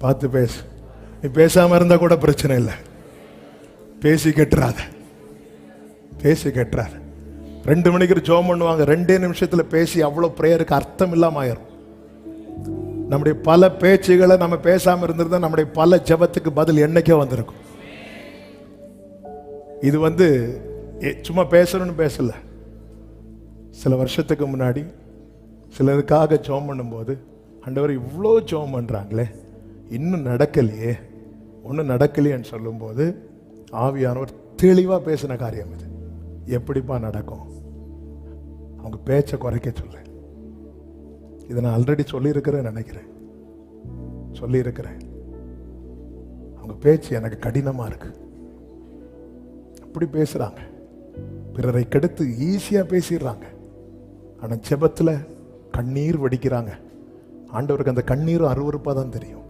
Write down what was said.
பார்த்து பேசு. நீ பேசாம இருந்தா கூட பிரச்சனை இல்லை. பேசி கட்டுறாத, பேசி கட்டுறாத. 2 மணிக்கு ஜெபம் பண்ணுவாங்க, 2 நிமிஷத்துல பேசி அவ்வளவு பிரேயருக்கு அர்த்தம் இல்லாம ஆயிரும். நம்முடைய பல பேச்சுகளை நம்ம பேசாம இருந்திருந்தா நம்முடைய பல ஜெபத்துக்கு பதில் என்னைக்கோ வந்திருக்கும். இது சும்மா பேசணும்னு பேசல. சில வருஷத்துக்கு முன்னாடி சிலருக்காக ஜெபம் பண்ணும்போது, ஆண்டவர் இவ்வளோ ஜெபம் பண்றாங்களே, இன்னும் நடக்கலையே, ஒன்றும் நடக்கலையேன்னு சொல்லும்போது ஆவியானவர் தெளிவா பேசின காரியம் இது. எப்படிப்பா நடக்கும்? அவங்க பேச்சை குறைக்க சொல்ல. இதை நான் ஆல்ரெடி சொல்லியிருக்கிறேன் நினைக்கிறேன், சொல்லியிருக்கிறேன். அவங்க பேச்சு எனக்கு கடினமா இருக்கு. அப்படி பேசுறாங்க, பிறரை கெடுத்து ஈஸியா பேசிடுறாங்க. ஆனா ஜெபத்துல கண்ணீர் வடிக்கிறாங்க. ஆண்டவருக்கு அந்த கண்ணீரும் அருவருப்பா தான் தெரியும்.